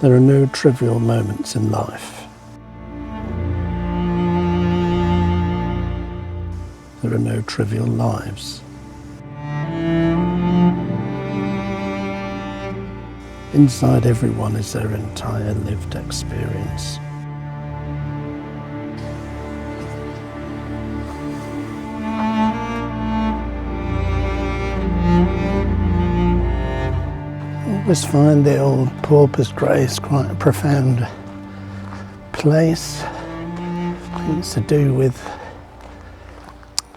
There are no trivial moments in life. There are no trivial lives. Inside everyone is their entire lived experience. I always find the old Paupers Graves quite a profound place. I think it's to do with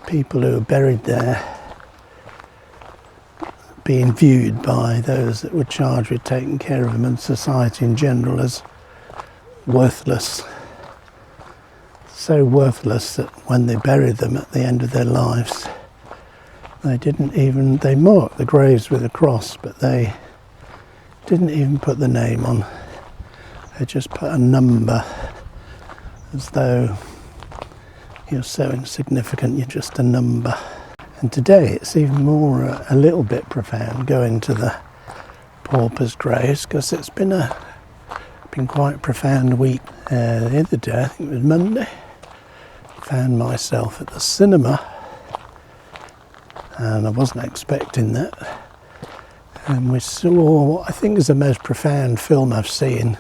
people who are buried there being viewed by those that were charged with taking care of them and society in general as worthless. So worthless that when they buried them at the end of their lives, they marked the graves with a cross, but they didn't even put the name on. They just put a number, as though you're so insignificant, you're just a number. And today it's even more a little bit profound going to the Paupers Graves, because it's been quite a profound week. The other day, I think it was Monday, I found myself at the cinema, and I wasn't expecting that. And we saw what I think is the most profound film I've seen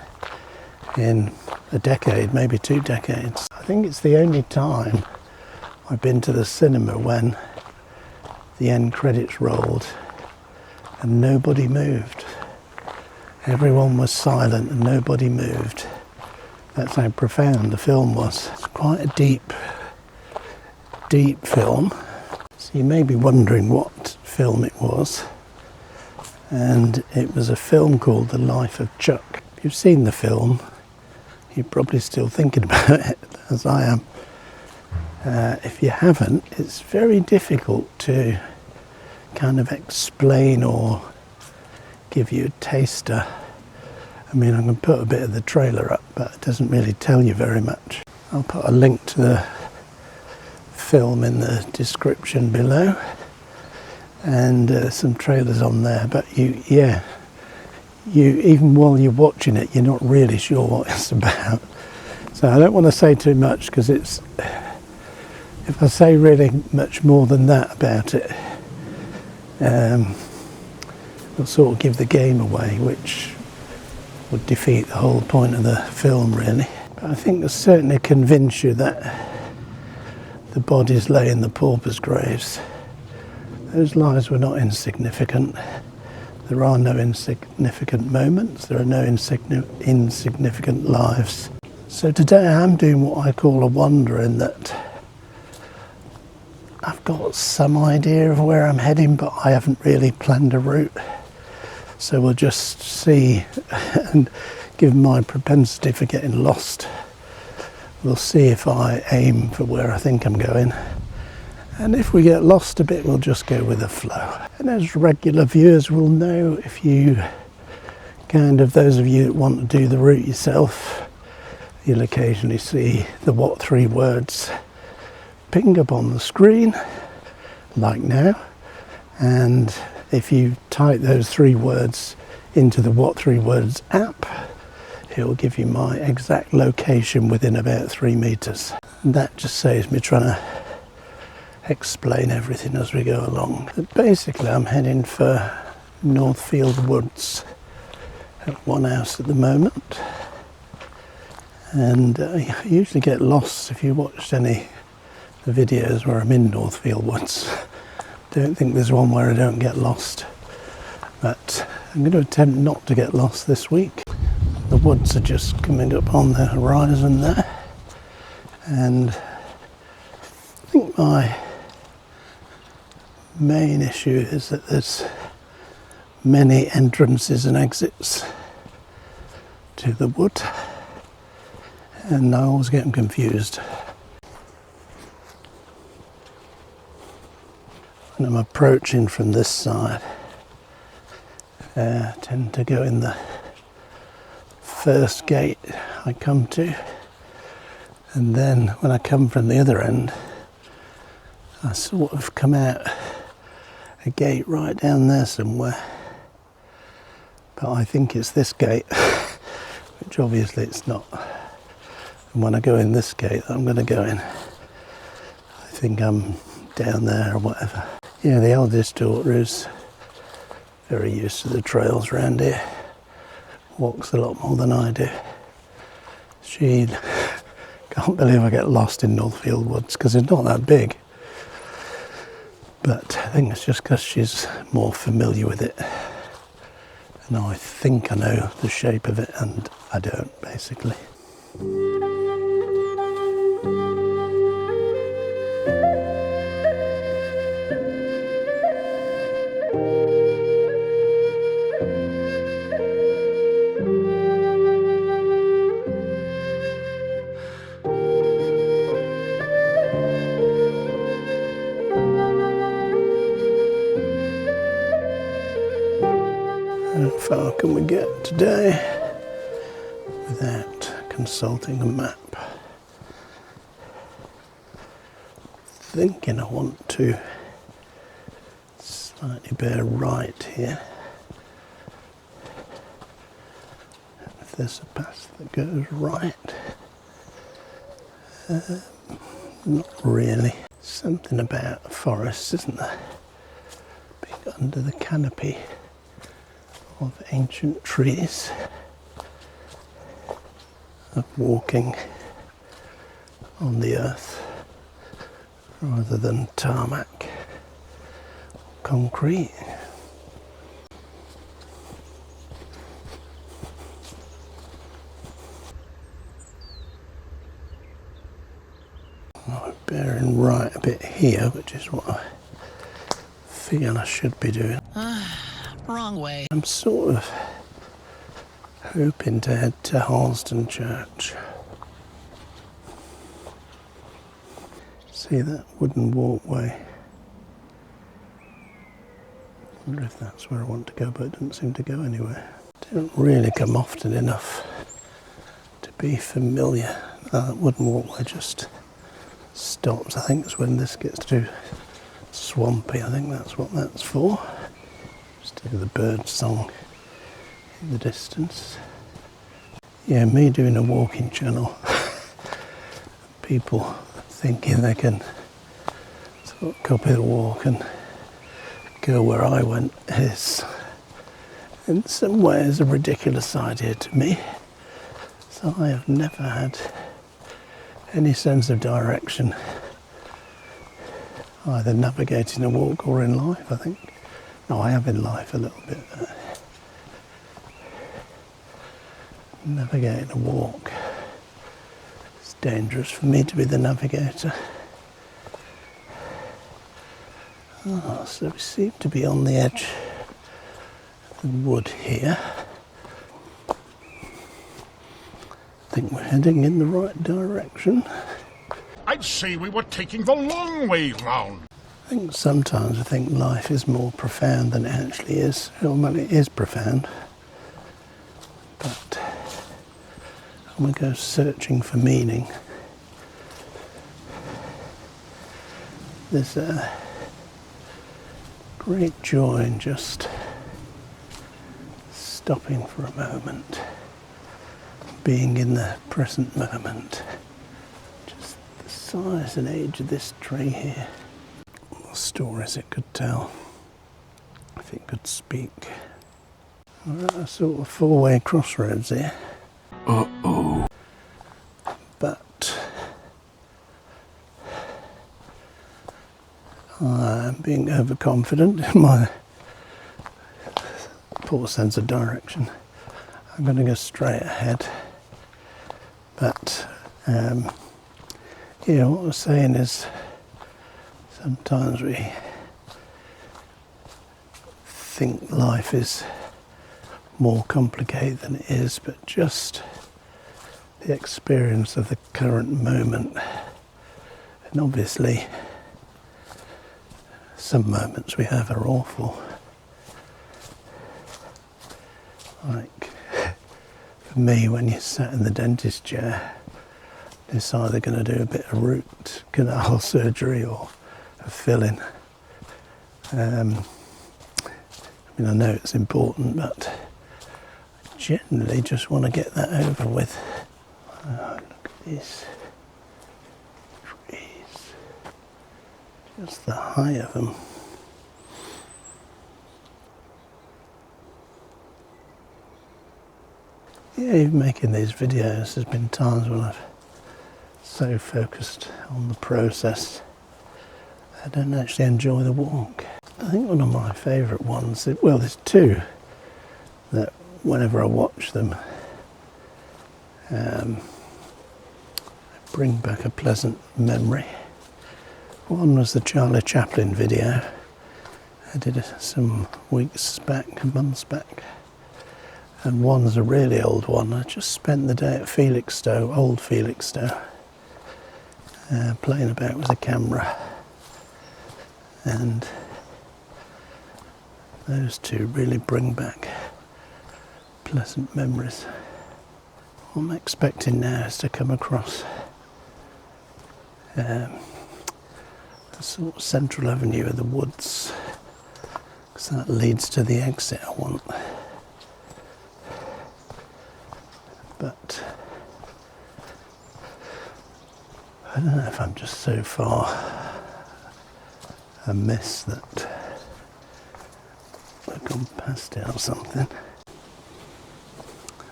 in a decade, maybe 2 decades. I think it's the only time I've been to the cinema when the end credits rolled and nobody moved. Everyone was silent and nobody moved. That's how profound the film was. It's quite a deep film. So you may be wondering what film it was. And it was a film called The Life of Chuck. If you've seen the film, you're probably still thinking about it, as I am. If you haven't, it's very difficult to kind of explain or give you a taster. I mean, I'm going to put a bit of the trailer up, but it doesn't really tell you very much. I'll put a link to the film in the description below, and some trailers on there. But you even while you're watching it, you're not really sure what it's about. So I don't want to say too much, because if I say really much more than that about it, it'll sort of give the game away, which would defeat the whole point of the film, really. But I think it'll certainly convince you that the bodies lay in the Paupers Graves. Those lives were not insignificant. There are no insignificant moments. There are no insignificant lives. So today I'm doing what I call a wander, in that I've got some idea of where I'm heading, but I haven't really planned a route. So we'll just see, and given my propensity for getting lost, we'll see if I aim for where I think I'm going. And if we get lost a bit, we'll just go with the flow. And as regular viewers will know, if you those of you that want to do the route yourself, you'll occasionally see the what 3 words ping up on the screen, like now. And if you type those 3 words into the What 3 Words app, it will give you my exact location within about 3 meters. And that just saves me trying to explain everything as we go along. But basically I'm heading for Northfiled Woods at Onehouse at the moment. And I usually get lost if you watched any of the videos where I'm in Northfiled Woods. Don't think there's one where I don't get lost. But I'm going to attempt not to get lost this week. The woods are just coming up on the horizon there. And I think my main issue is that there's many entrances and exits to the wood, and I always get them confused. When I'm approaching from this side, I tend to go in the first gate I come to, and then when I come from the other end, I sort of come out a gate right down there somewhere. But I think it's this gate. which obviously it's not. And when I go in this gate that I'm going to go in, I think I'm down there or whatever. Yeah, the eldest daughter is very used to the trails around here. Walks a lot more than I do. She can't believe I get lost in Northfiled Woods because it's not that big. But I think it's just because she's more familiar with it. And I think I know the shape of it, and I don't, basically. How far can we get today without consulting a map? Thinking I want to slightly bear right here. If there's a path that goes right, not really. Something about a forest, isn't there? Being under the canopy of ancient trees, of walking on the earth rather than tarmac, concrete. I'm bearing right a bit here, which is what I feel I should be doing. Wrong way. I'm sort of hoping to head to Harleston Church. See that wooden walkway? I wonder if that's where I want to go, but it doesn't seem to go anywhere. Don't really come often enough to be familiar. That wooden walkway just stops. I think it's when this gets too swampy. I think that's what that's for. Just hear the bird song in the distance. Yeah, me doing a walking channel. People thinking they can sort of copy the walk and go where I went is in some ways a ridiculous idea to me. So I have never had any sense of direction, either navigating a walk or in life, I think. No, I have in life a little bit. Navigating a walk. It's dangerous for me to be the navigator. Oh, so we seem to be on the edge of the wood here. I think we're heading in the right direction. I'd say we were taking the long way round. I think sometimes I think life is more profound than it actually is. Well, it is profound, but when we go searching for meaning, there's a great joy in just stopping for a moment, being in the present moment. Just the size and age of this tree here. Stories it could tell if it could speak. We're at a sort of four-way crossroads here. Uh-oh. But I'm being overconfident in my poor sense of direction. I'm going to go straight ahead. But yeah, what I was saying is sometimes we think life is more complicated than it is, but just the experience of the current moment. And obviously, some moments we have are awful. Like, for me, when you sat in the dentist chair, it's either going to do a bit of root canal surgery or a filling. I mean, I know it's important, but I generally just want to get that over with. Oh, look at these trees. Just the height of them. Yeah, even making these videos, there's been times when I've so focused on the process I don't actually enjoy the walk. I think one of my favourite ones, well, there's two that whenever I watch them bring back a pleasant memory. One was the Charlie Chaplin video. I did it some weeks back, months back. And one's a really old one. I just spent the day at Felixstowe, old Felixstowe, playing about with a camera. And those two really bring back pleasant memories. What I'm expecting now is to come across a sort of central avenue of the woods, because that leads to the exit I want. But I don't know if I'm just so far amiss that I've gone past it or something.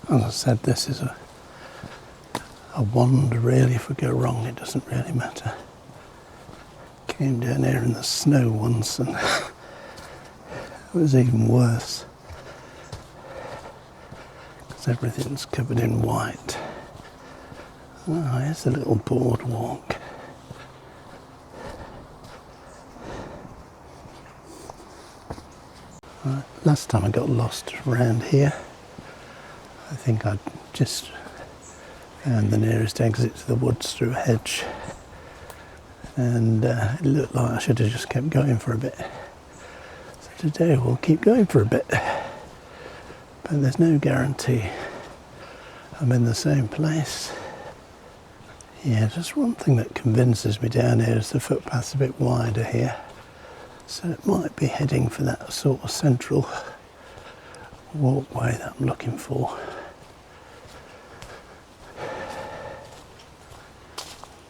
As I said, this is a wander really. If we go wrong, it doesn't really matter. Came down here in the snow once and it was even worse, because everything's covered in white. Oh, here's a little boardwalk. Right, last time I got lost around here, I think I'd just found the nearest exit to the woods through a hedge, and it looked like I should have just kept going for a bit. So today we'll keep going for a bit, but there's no guarantee I'm in the same place. Yeah, just one thing that convinces me down here is the footpath's a bit wider here. So it might be heading for that sort of central walkway that I'm looking for.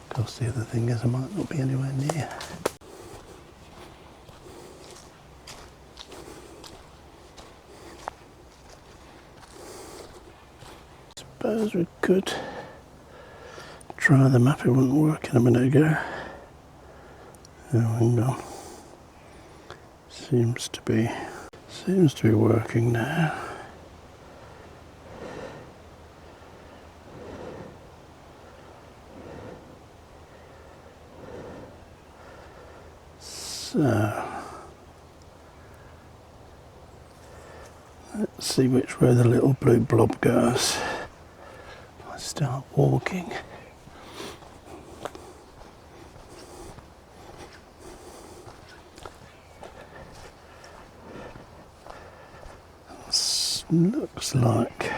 Of course, the other thing is I might not be anywhere near. Suppose we could try the map. It wouldn't work in a minute ago. Oh, hang on. Seems to be working now. So let's see which way the little blue blob goes. I start walking. Looks like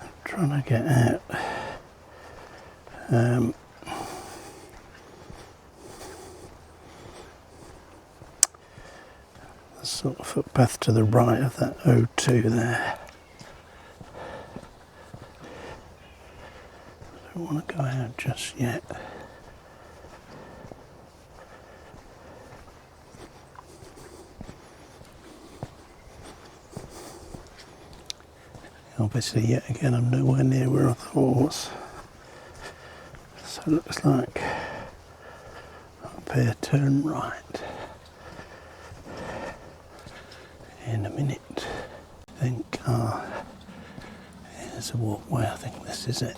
I'm trying to get out. The sort of footpath to the right of that O2 there. I don't want to go out just yet. Obviously, yet again, I'm nowhere near where I thought I was. So it looks like up here, turn right in a minute. I think, here's a walkway, I think this is it.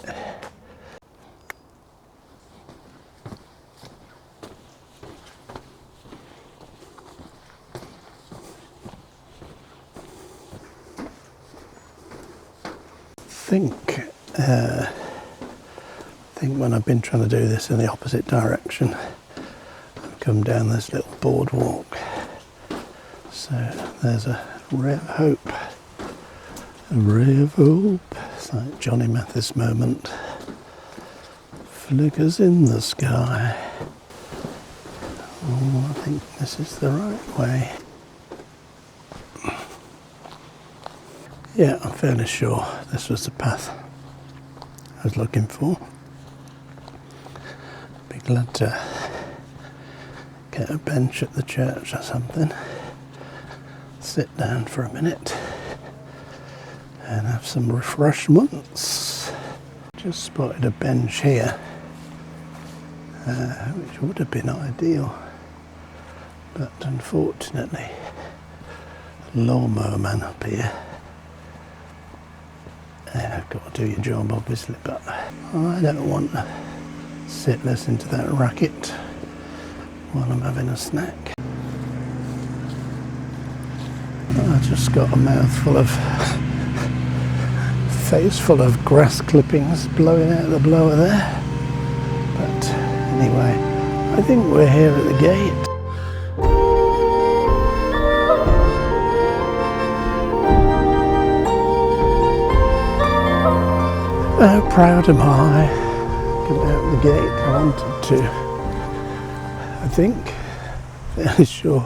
I think when I've been trying to do this in the opposite direction, I've come down this little boardwalk. So there's a ray of hope. A ray of hope. It's like Johnny Mathis moment. Flickers in the sky. Oh, I think this is the right way. Yeah, I'm fairly sure this was the path I was looking for. Be glad to get a bench at the church or something, sit down for a minute and have some refreshments. Just spotted a bench here, which would have been ideal, but unfortunately lawnmower man up here. I've got to do your job obviously, but I don't want to sit listening to that racket while I'm having a snack. I just got a mouthful of, face full of grass clippings blowing out the blower there. But anyway, I think we're here at the gate. How proud am I? Get out the gate I wanted to. I think, fairly sure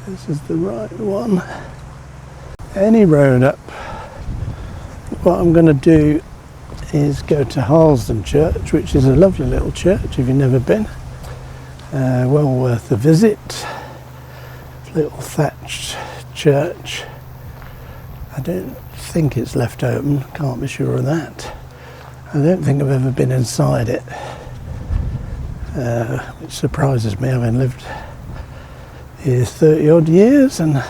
this is the right one. Any road up. What I'm going to do is go to Harleston Church, which is a lovely little church if you've never been. Well worth a visit. Little thatched church. I don't think it's left open, can't be sure of that. I don't think I've ever been inside it, which surprises me, having lived here 30 odd years and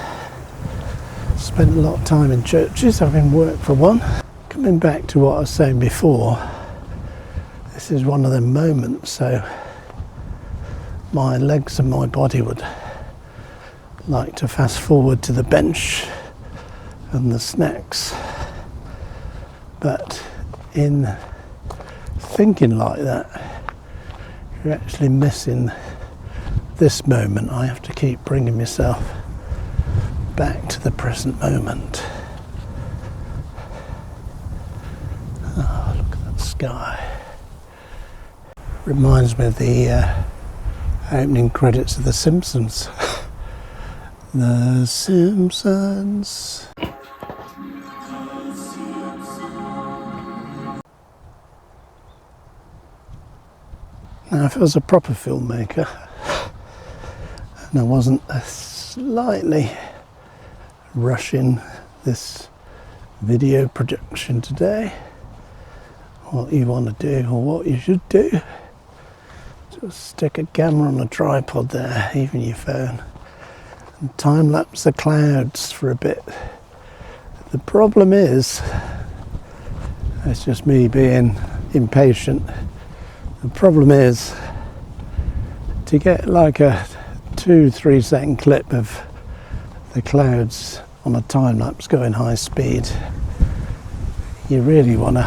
spent a lot of time in churches, having worked for one. Coming back to what I was saying before, this is one of them moments, so my legs and my body would like to fast forward to the bench and the snacks, but in thinking like that, you're actually missing this moment. I have to keep bringing myself back to the present moment. Oh, look at that sky. Reminds me of the opening credits of The Simpsons. The Simpsons. Now, if I was a proper filmmaker and I wasn't slightly rushing this video production today, what you want to do, or what you should do, just stick a camera on a tripod there, even your phone, and time lapse the clouds for a bit. The problem is, it's just me being impatient. The problem is to get like a 2-3 second clip of the clouds on a time lapse going high speed. You really want to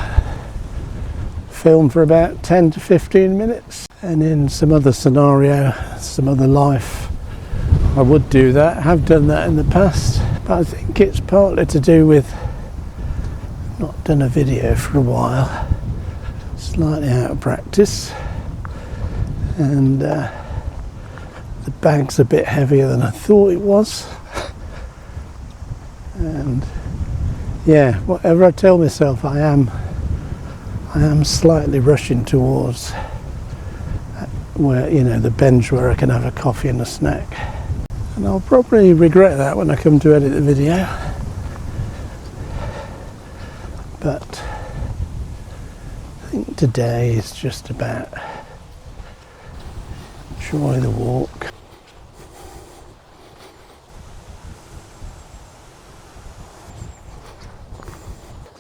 film for about 10 to 15 minutes, and in some other scenario, some other life, I would do that. Have done that in the past, but I think it's partly to do with not done a video for a while. Slightly out of practice, and the bag's a bit heavier than I thought it was, and yeah, whatever I tell myself, I am slightly rushing towards where, you know, the bench where I can have a coffee and a snack, and I'll probably regret that when I come to edit the video, but I think today is just about enjoy the walk.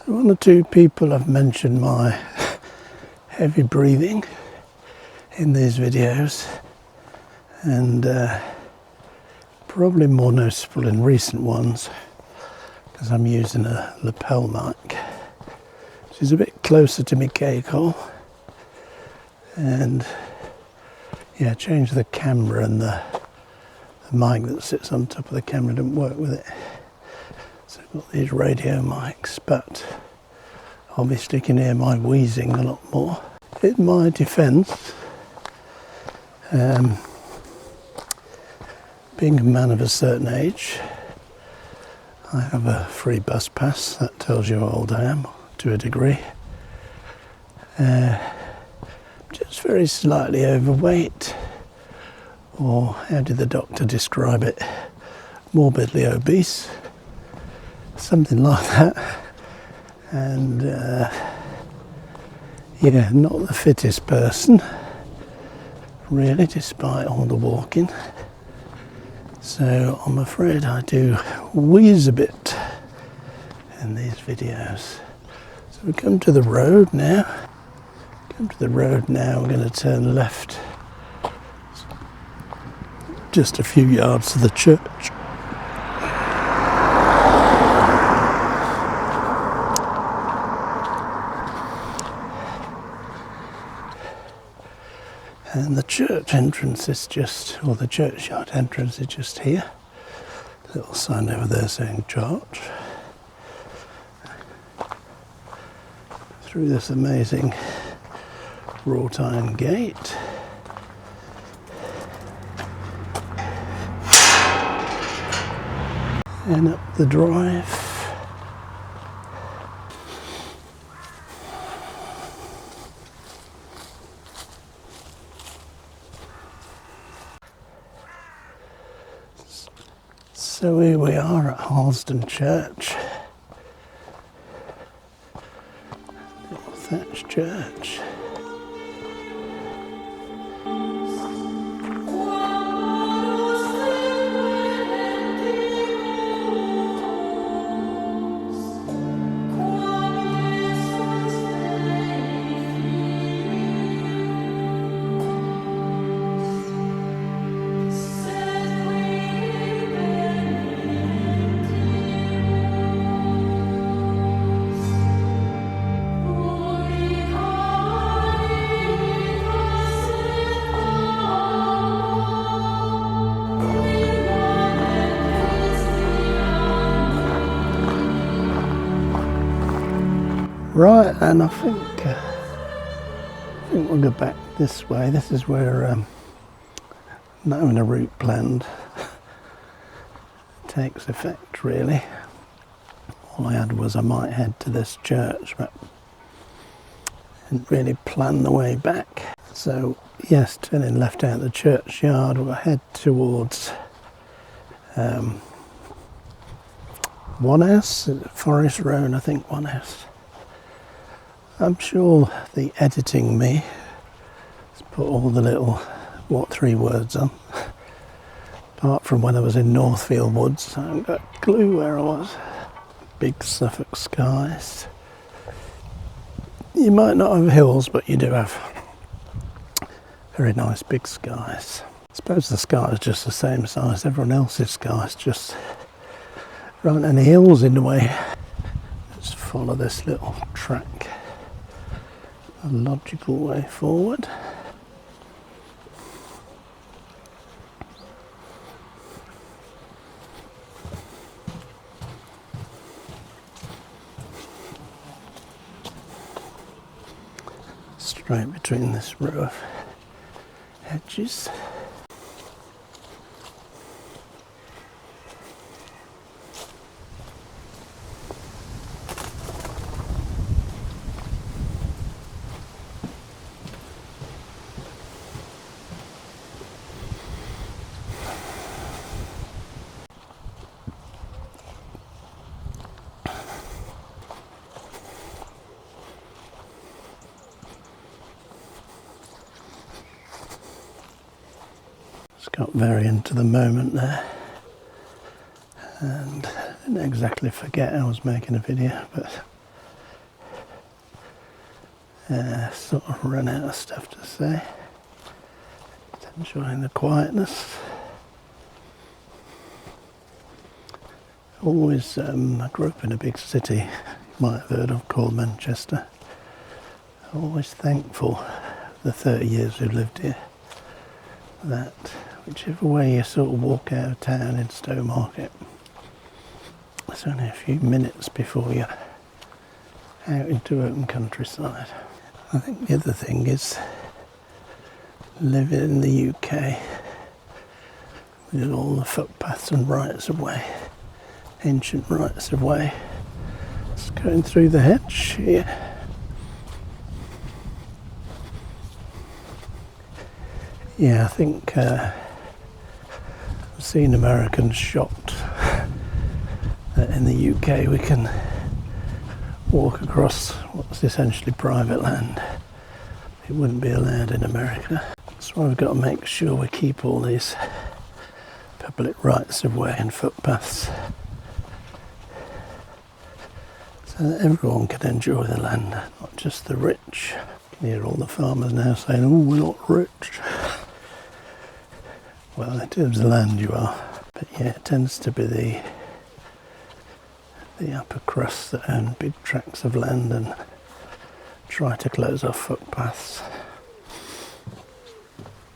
One or two people have mentioned my heavy breathing in these videos, and probably more noticeable in recent ones because I'm using a lapel mic, which is a bit closer to my cake hole, and yeah, change the camera, and the mic that sits on top of the camera didn't work with it, so I've got these radio mics, but obviously you can hear my wheezing a lot more. In my defence, being a man of a certain age, I have a free bus pass, that tells you how old I am, to a degree. Just very slightly overweight, or how did the doctor describe it? Morbidly obese, something like that. And yeah, not the fittest person, really, despite all the walking. So I'm afraid I do wheeze a bit in these videos. So we come to the road now. We're going to turn left just a few yards to the church. And the church entrance is just, or the churchyard entrance is just here. Little sign over there saying church. Through this amazing wrought iron gate. And up the drive. So here we are at Harleston Church. Little thatched church. Right, and I think we'll go back this way. This is where not having a route planned takes effect, really. All I had was I might head to this church, but didn't really plan the way back. So yes, turning left out the churchyard, we'll head towards Onehouse, Forest Road, I think, Onehouse. I'm sure the editing me has put all the little three words on. Apart from when I was in Northfiled Woods, I haven't got a clue where I was. Big Suffolk skies. You might not have hills, but you do have very nice big skies. I suppose the sky is just the same size as everyone else's skies, just there aren't any hills in the way. Let's follow this little track. A logical way forward. Straight between this row of hedges. Got very into the moment there, and I didn't exactly forget I was making a video, but sort of ran out of stuff to say. Just enjoying the quietness. Always, I grew up in a big city, you might have heard of, called Manchester. Always thankful for the 30 years we've lived here, that whichever way you sort of walk out of town in Stowmarket, it's only a few minutes before you're out into open countryside. I think the other thing is living in the UK with all the footpaths and rights of way. ancient rights of way. It's going through the hedge here. Yeah, I think I've seen Americans shocked that in the UK we can walk across what's essentially private land. It wouldn't be allowed in America. That's why we've got to make sure we keep all these public rights of way and footpaths so that everyone can enjoy the land, not just the rich. You hear all the farmers now saying, oh, we're not rich. Well, in terms of land you are, but yeah, it tends to be the upper crust that own big tracts of land and try to close off footpaths.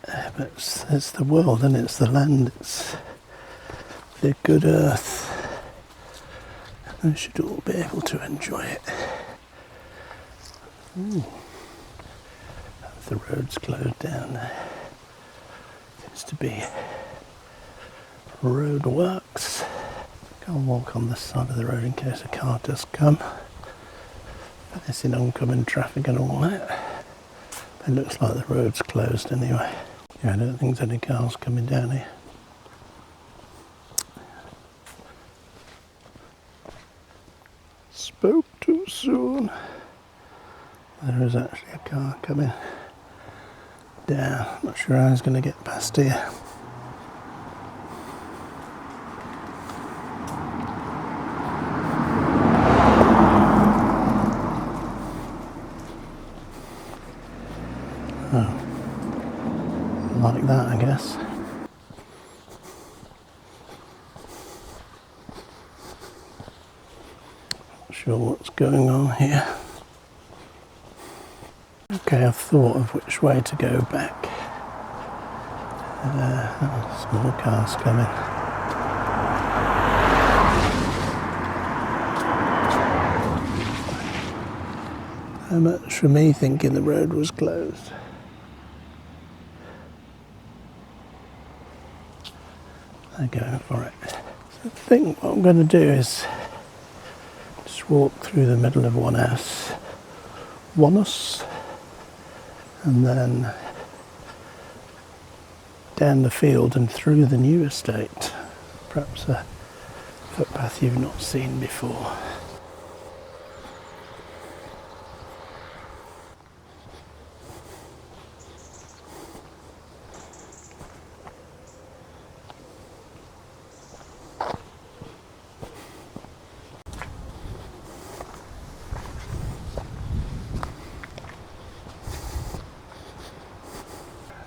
But it's the world, and it's the land, it's the good earth. We should all be able to enjoy it. Ooh. The road's closed down there. Seems to be road works. Can't walk on this side of the road in case a car does come. Facing oncoming traffic and all that. It looks like the road's closed anyway. Yeah, I don't think there's any cars coming down here. Spoke too soon. There is actually a car coming down. Not sure how he's going to get past here. Oh, like that, I guess. Not sure what's going on here. Okay, I've thought of which way to go back. Small cars coming. How much for me thinking the road was closed? They're going for it. So I think what I'm going to do is just walk through the middle of Onehouse, and then down the field and through the new estate. Perhaps a footpath you've not seen before.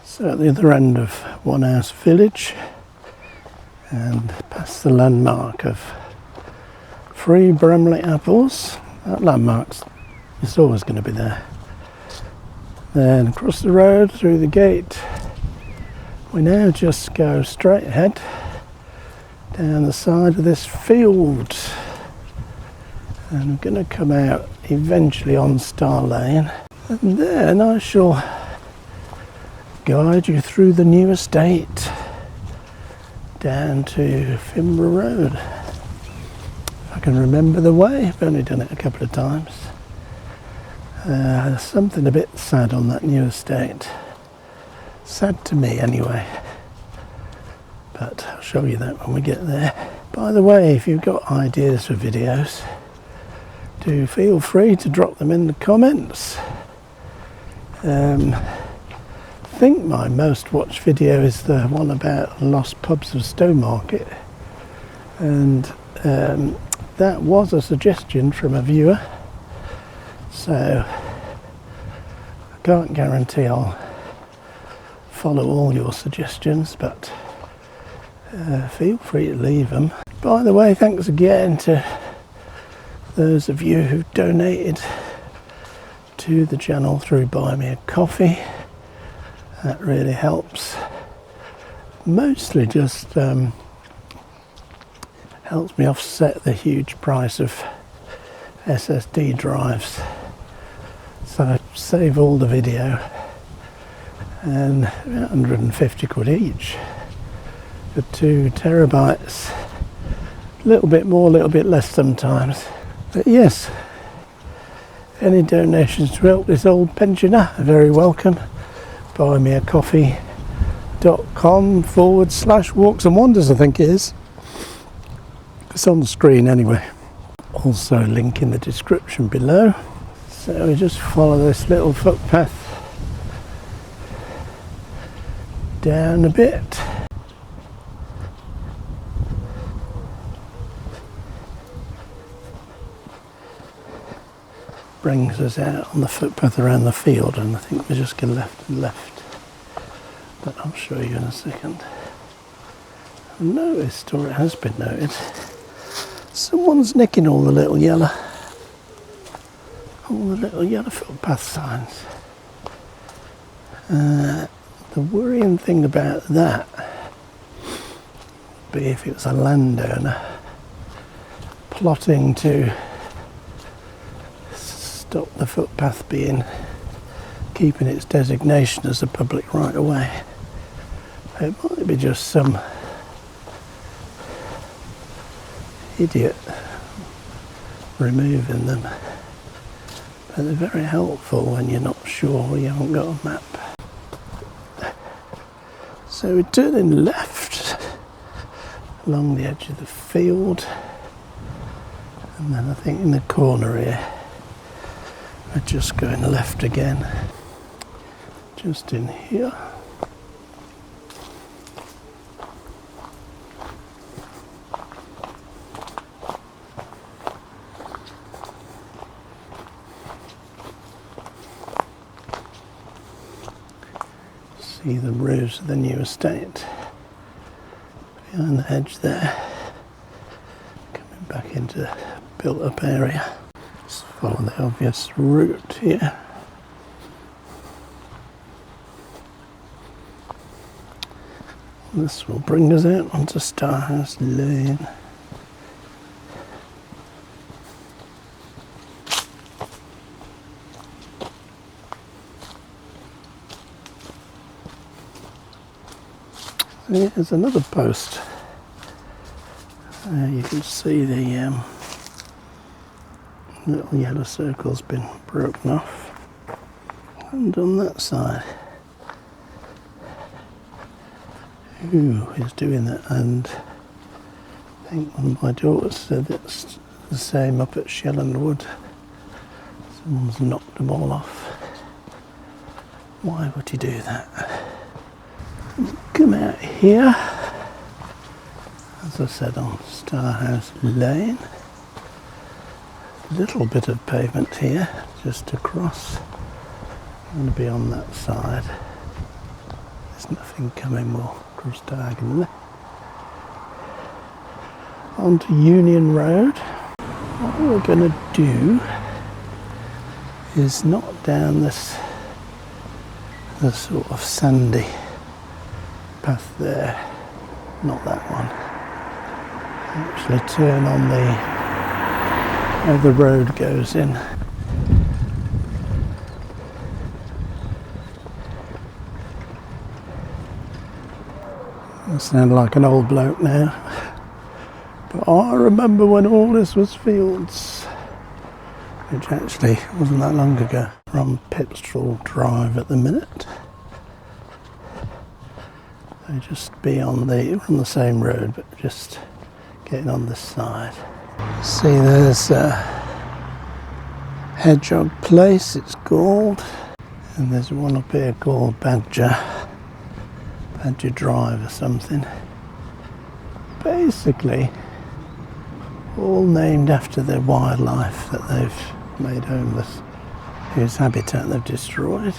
So at the other end of Onehouse village and past the landmark of free Bramley apples. That landmark's it's always going to be there. Then across the road through the gate we now just go straight ahead down the side of this field and we're going to come out eventually on Star Lane, and then I shall guide you through the new estate down to Fimbra Road. If I can remember the way, I've only done it a couple of times. There's something a bit sad on that new estate. Sad to me anyway. But I'll show you that when we get there. By the way, if you've got ideas for videos, do feel free to drop them in the comments. I think my most watched video is the one about lost pubs of Stowmarket, and that was a suggestion from a viewer, so I can't guarantee I'll follow all your suggestions, but feel free to leave them. By the way, thanks again to those of you who've donated to the channel through Buy Me a Coffee. That really helps. Mostly just helps me offset the huge price of SSD drives. So I save all the video, and 150 quid each for 2 terabytes A little bit more, a little bit less sometimes. But yes, any donations to help this old pensioner are very welcome. buymeacoffee.com/walks and wonders, I think it is. It's on the screen anyway. Also link in the description below. So we just follow this little footpath down a bit. Brings us out on the footpath around the field, and I think we just go left and left. But I'll show you in a second. I've noticed, or it has been noted, someone's nicking all the little yellow footpath signs. The worrying thing about that would be if it was a landowner plotting to stop the footpath keeping its designation as a public right of way. It might be just some idiot removing them, but they're very helpful when you're not sure or you haven't got a map. So we're turning left along the edge of the field, and then I think in the corner here we're just going left again, just in here. See the roofs of the new estate behind the hedge there, coming back into the built up area. Just follow the obvious route here. This will bring us out onto Starhouse Lane. Here's another post. You can see the little yellow circle's been broken off, and on that side, who is doing that? And I think one of my daughters said it's the same up at Harleston Wood. Someone's knocked them all off. Why would you do that? Come out here, as I said, on Starhouse Lane. A little bit of pavement here, just to cross. I'm going to be on that side. There's nothing coming, we'll cross diagonally. Onto Union Road. What we're going to do is not down this sort of sandy path there, not that one. Actually turn on where the road goes in. I sound like an old bloke now, but I remember when all this was fields, which actually wasn't that long ago. We're on Petrol Drive at the minute. So just be on the same road, but just getting on this side. See, there's Hedgehog Place, it's called, and there's one up here called Badger Drive or something. Basically, all named after the wildlife that they've made homeless, whose habitat they've destroyed.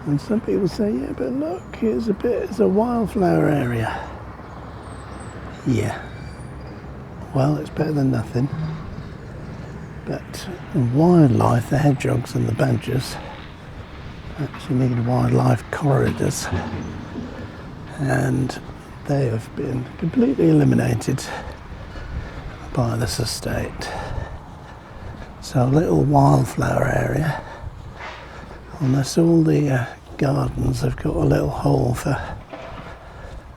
And some people say, yeah, but look, it's a wildflower area. Yeah. Well, it's better than nothing. But the wildlife, the hedgehogs and the badgers, actually need wildlife corridors. And they have been completely eliminated by this estate. So a little wildflower area. Unless all the gardens have got a little hole for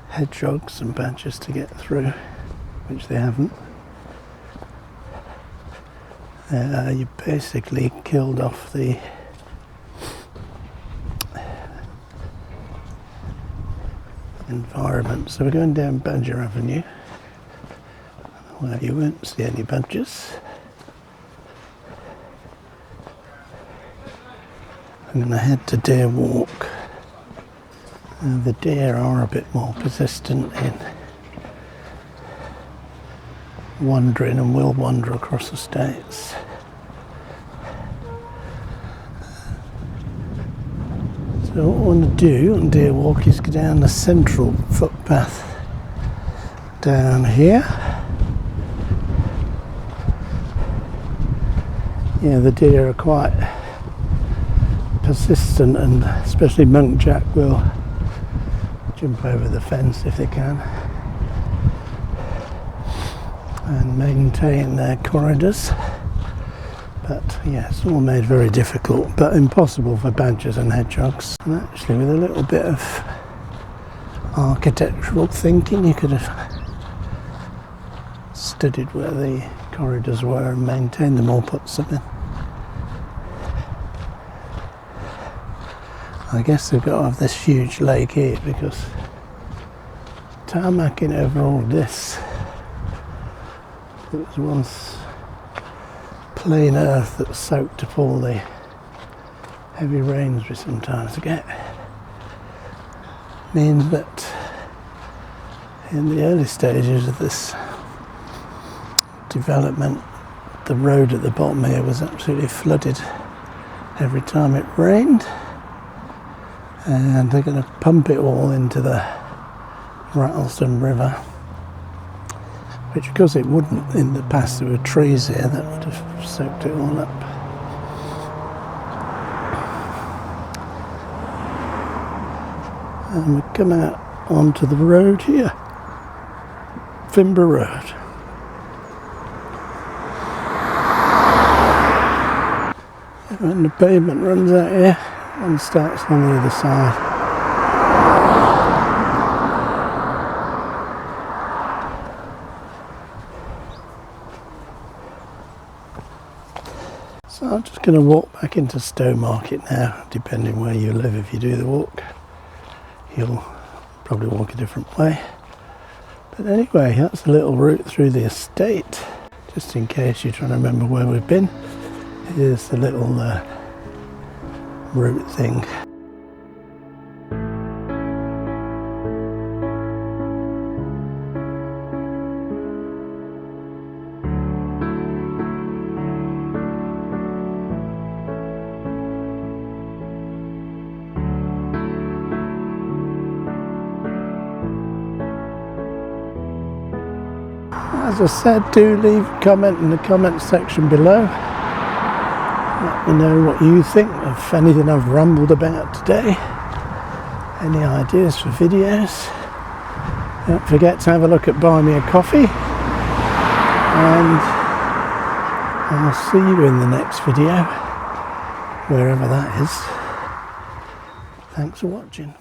hedgehogs and badgers to get through, which they haven't. You basically killed off the environment. So we're going down Badger Avenue, where you won't see any badgers. I'm going to head to Deer Walk. The deer are a bit more persistent in wandering and will wander across the estates. So what I want to do on Deer Walk is go down the central footpath down here. Yeah, the deer are quite persistent, and especially Monkjack will jump over the fence if they can and maintain their corridors. But yeah, it's all made very difficult, but impossible for badgers and hedgehogs. And actually, with a little bit of architectural thinking, you could have studied where the corridors were and maintained them, or put some in. I guess they've got to have this huge lake here because tarmacking over all this, it was once plain earth that soaked up all the heavy rains we sometimes get. Means that in the early stages of this development, the road at the bottom here was absolutely flooded every time it rained, and they're going to pump it all into the Harleston River, which, because it wouldn't in the past, there were trees here that would have soaked it all up. And we come out onto the road here, Fimber Road. When the pavement runs out here, one starts on the other side. So I'm just going to walk back into Stowmarket now, depending where you live. If you do the walk, you'll probably walk a different way. But anyway, that's a little route through the estate, just in case you're trying to remember where we've been. Here's the little route thing. As I said, do leave a comment in the comment section below. Let me know what you think of anything I've rambled about today. Any ideas for videos. Don't forget to have a look at Buy Me a Coffee. And I'll see you in the next video, wherever that is. Thanks for watching.